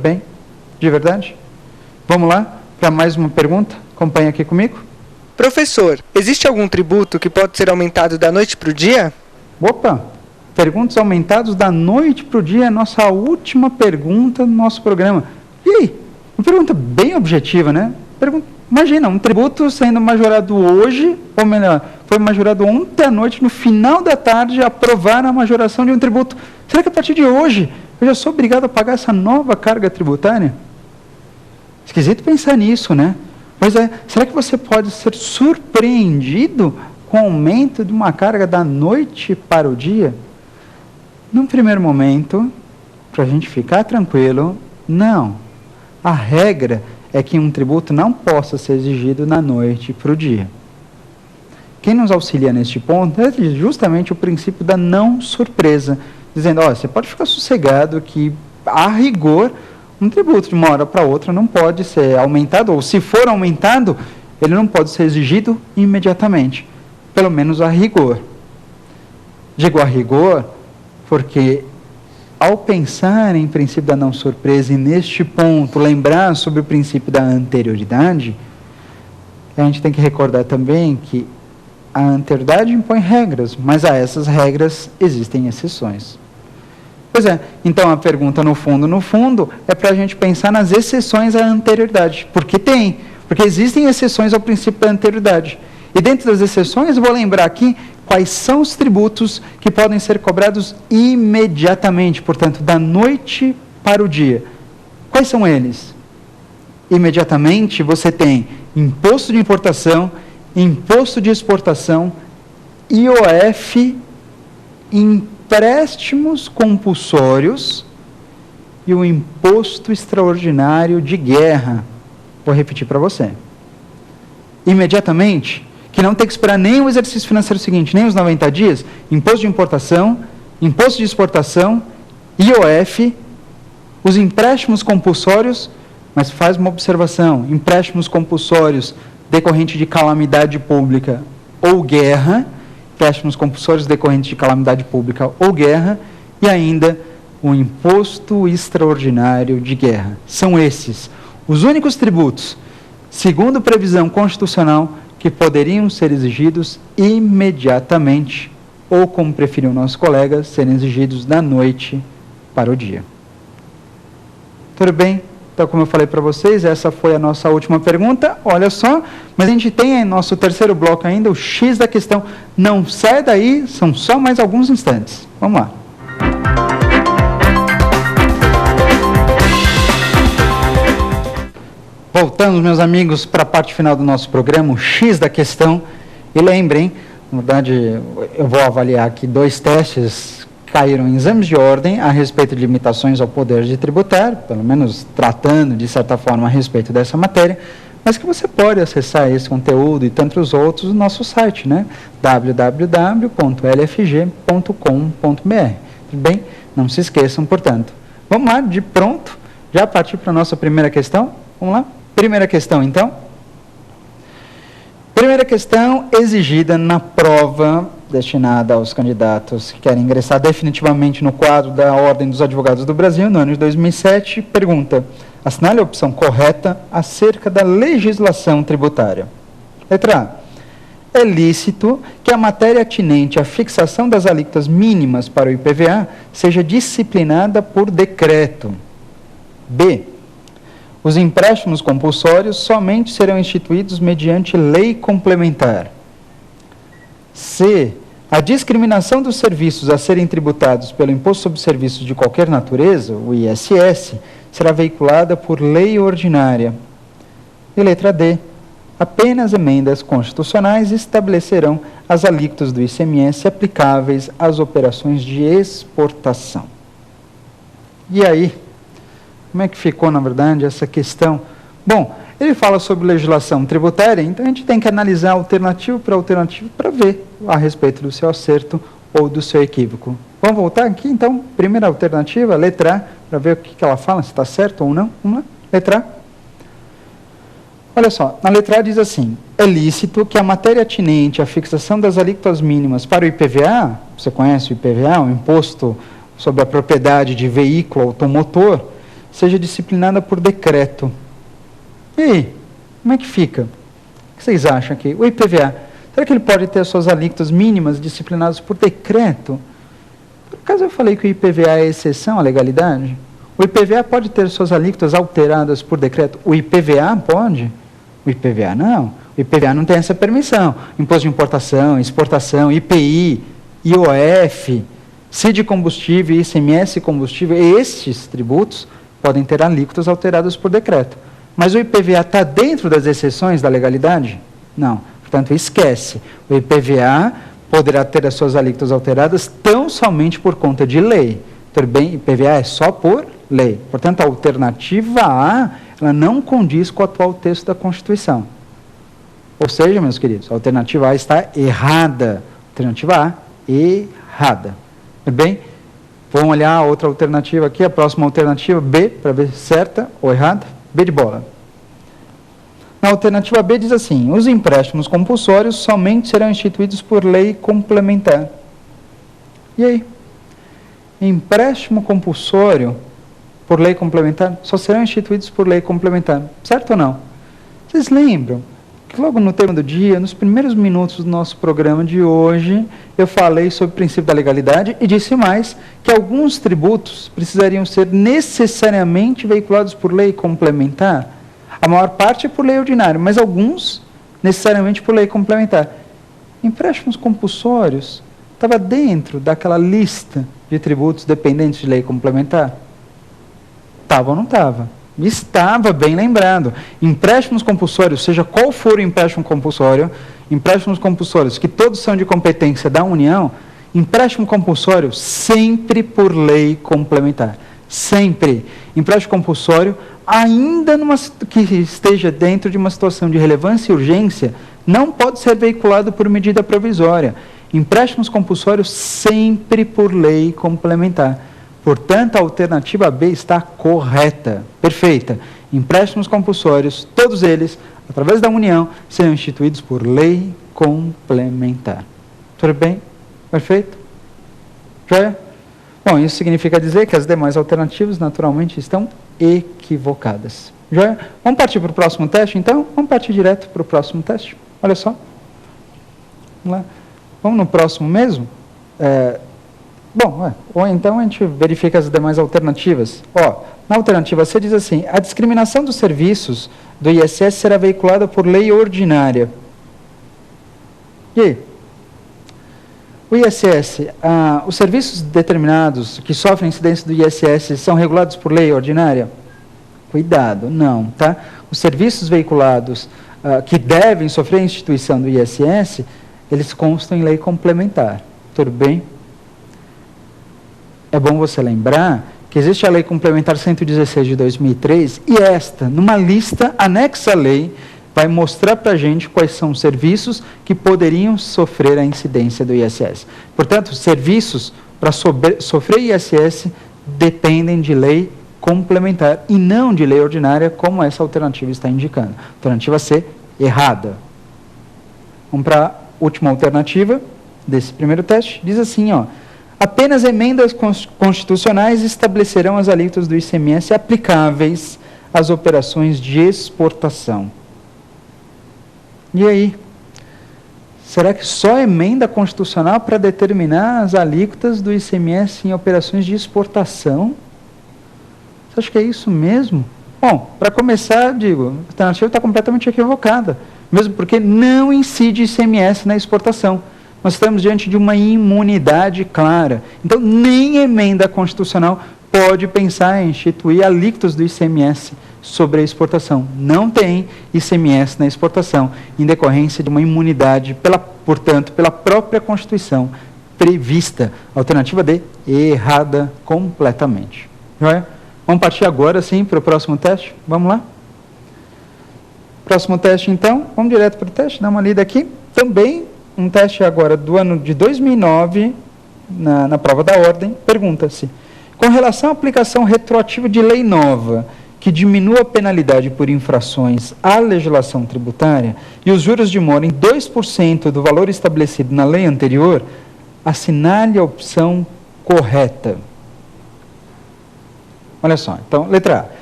Bem, de verdade? Vamos lá para mais uma pergunta? Acompanha aqui comigo. Professor, existe algum tributo que pode ser aumentado da noite para o dia? Opa! Perguntas aumentados da noite para o dia é a nossa última pergunta do nosso programa. E aí? Uma pergunta bem objetiva, né? Imagina, um tributo sendo majorado hoje, ou melhor, foi majorado ontem à noite, no final da tarde, aprovaram a majoração de um tributo. Será que a partir de hoje eu já sou obrigado a pagar essa nova carga tributária? Esquisito pensar nisso, né? Pois é, será que você pode ser surpreendido com o aumento de uma carga da noite para o dia? Num primeiro momento, para a gente ficar tranquilo, não. A regra é que um tributo não possa ser exigido da noite para o dia. Quem nos auxilia neste ponto é justamente o princípio da não surpresa, dizendo, você pode ficar sossegado que, a rigor, um tributo de uma hora para outra não pode ser aumentado, ou se for aumentado, ele não pode ser exigido imediatamente, pelo menos a rigor. Digo a rigor porque, ao pensar em princípio da não surpresa e neste ponto lembrar sobre o princípio da anterioridade, a gente tem que recordar também que a anterioridade impõe regras, mas a essas regras existem exceções. Pois é, então a pergunta no fundo, é para a gente pensar nas exceções à anterioridade. Porque existem exceções ao princípio da anterioridade. E dentro das exceções, eu vou lembrar aqui quais são os tributos que podem ser cobrados imediatamente, portanto, da noite para o dia. Quais são eles? Imediatamente você tem imposto de importação, imposto de exportação, IOF, empréstimos compulsórios e o imposto extraordinário de guerra. Vou repetir para você. Imediatamente, que não tem que esperar nem o exercício financeiro seguinte, nem os 90 dias, imposto de importação, imposto de exportação, IOF, os empréstimos compulsórios, mas faz uma observação, empréstimos compulsórios decorrente de calamidade pública ou guerra, empréstimos compulsórios decorrentes de calamidade pública ou guerra, e ainda o imposto extraordinário de guerra. São esses os únicos tributos, segundo previsão constitucional, que poderiam ser exigidos imediatamente, ou, como preferiu o nosso colega, serem exigidos da noite para o dia. Tudo bem? Então, como eu falei para vocês, essa foi a nossa última pergunta. Olha só, mas a gente tem em nosso terceiro bloco ainda o X da questão. Não sai daí, são só mais alguns instantes. Vamos lá. Voltamos, meus amigos, para a parte final do nosso programa, o X da questão. E lembrem, na verdade, eu vou avaliar aqui 2 testes caíram em exames de ordem a respeito de limitações ao poder de tributar, pelo menos tratando, de certa forma, a respeito dessa matéria, mas que você pode acessar esse conteúdo e tantos outros no nosso site, né? www.lfg.com.br. Tudo bem? Não se esqueçam, portanto. Vamos lá, de pronto, já partir para a nossa primeira questão? Vamos lá? Primeira questão, então. Primeira questão exigida na prova destinada aos candidatos que querem ingressar definitivamente no quadro da Ordem dos Advogados do Brasil, no ano de 2007, pergunta: assinale a opção correta acerca da legislação tributária. Letra A. É lícito que a matéria atinente à fixação das alíquotas mínimas para o IPVA seja disciplinada por decreto. B. Os empréstimos compulsórios somente serão instituídos mediante lei complementar. C. A discriminação dos serviços a serem tributados pelo Imposto sobre Serviços de qualquer natureza, o ISS, será veiculada por lei ordinária. E letra D. Apenas emendas constitucionais estabelecerão as alíquotas do ICMS aplicáveis às operações de exportação. E aí? Como é que ficou, na verdade, essa questão? Bom, ele fala sobre legislação tributária, então a gente tem que analisar alternativo para ver a respeito do seu acerto ou do seu equívoco. Vamos voltar aqui, então, primeira alternativa, letra A, para ver o que ela fala, se está certo ou não. Vamos lá, letra A. Olha só, na letra A diz assim: é lícito que a matéria atinente à fixação das alíquotas mínimas para o IPVA, você conhece o IPVA, o Imposto sobre a Propriedade de Veículo Automotor, seja disciplinada por decreto. E aí, como é que fica? O que vocês acham aqui? O IPVA, será que ele pode ter as suas alíquotas mínimas disciplinadas por decreto? Por acaso eu falei que o IPVA é exceção à legalidade? O IPVA pode ter suas alíquotas alteradas por decreto? O IPVA pode? O IPVA não. O IPVA não tem essa permissão. Imposto de importação, exportação, IPI, IOF, CID combustível, ICMS combustível, estes tributos podem ter alíquotas alteradas por decreto. Mas o IPVA está dentro das exceções da legalidade? Não. Portanto, esquece. O IPVA poderá ter as suas alíquotas alteradas tão somente por conta de lei. Tudo bem? IPVA é só por lei. Portanto, a alternativa A, ela não condiz com o atual texto da Constituição. Ou seja, meus queridos, a alternativa A está errada. Alternativa A, errada. Tudo bem? Vamos olhar a outra alternativa aqui, a próxima alternativa, B, para ver se certa ou errada. B de bola. Na alternativa B diz assim: os empréstimos compulsórios somente serão instituídos por lei complementar. E aí? Empréstimo compulsório por lei complementar só serão instituídos por lei complementar. Certo ou não? Vocês lembram que logo no tema do dia, nos primeiros minutos do nosso programa de hoje, eu falei sobre o princípio da legalidade e disse mais que alguns tributos precisariam ser necessariamente veiculados por lei complementar. A maior parte é por lei ordinária, mas alguns necessariamente por lei complementar. Empréstimos compulsórios estava dentro daquela lista de tributos dependentes de lei complementar? Estava ou não estava? Estava, bem lembrado. Empréstimos compulsórios, seja qual for o empréstimo compulsório, empréstimos compulsórios que todos são de competência da União, empréstimo compulsório sempre por lei complementar. Sempre. Empréstimo compulsório, ainda que esteja dentro de uma situação de relevância e urgência, não pode ser veiculado por medida provisória. Empréstimos compulsórios sempre por lei complementar. Portanto, a alternativa B está correta, perfeita. Empréstimos compulsórios, todos eles, através da União, serão instituídos por lei complementar. Tudo bem? Perfeito? Joia? Bom, isso significa dizer que as demais alternativas, naturalmente, estão equivocadas. Joia? Vamos partir para o próximo teste, então? Vamos partir direto para o próximo teste. Olha só. Vamos lá. Vamos no próximo mesmo? Ou então a gente verifica as demais alternativas. Na alternativa C diz assim: a discriminação dos serviços do ISS será veiculada por lei ordinária. E aí? O ISS, os serviços determinados que sofrem incidência do ISS são regulados por lei ordinária? Cuidado, não, tá? Os serviços veiculados que devem sofrer a instituição do ISS, eles constam em lei complementar. Tudo bem? É bom você lembrar que existe a Lei Complementar 116 de 2003 e esta, numa lista anexa à lei, vai mostrar para a gente quais são os serviços que poderiam sofrer a incidência do ISS. Portanto, serviços para sofrer ISS dependem de lei complementar e não de lei ordinária, como essa alternativa está indicando. Alternativa C, errada. Vamos para a última alternativa desse primeiro teste. Diz assim, apenas emendas constitucionais estabelecerão as alíquotas do ICMS aplicáveis às operações de exportação. E aí? Será que só emenda constitucional para determinar as alíquotas do ICMS em operações de exportação? Você acha que é isso mesmo? Bom, para começar, digo, a alternativa está completamente equivocada, mesmo porque não incide ICMS na exportação. Nós estamos diante de uma imunidade clara. Então, nem emenda constitucional pode pensar em instituir alíquotas do ICMS sobre a exportação. Não tem ICMS na exportação, em decorrência de uma imunidade, portanto, pela própria Constituição prevista. Alternativa D, errada completamente. Joia? Vamos partir agora, sim, para o próximo teste? Vamos lá? Próximo teste, então. Vamos direto para o teste, dá uma lida aqui. Também um teste agora do ano de 2009, na prova da ordem, pergunta-se: com relação à aplicação retroativa de lei nova, que diminua a penalidade por infrações à legislação tributária e os juros de mora em 2% do valor estabelecido na lei anterior, assinale a opção correta. Olha só, então, letra A.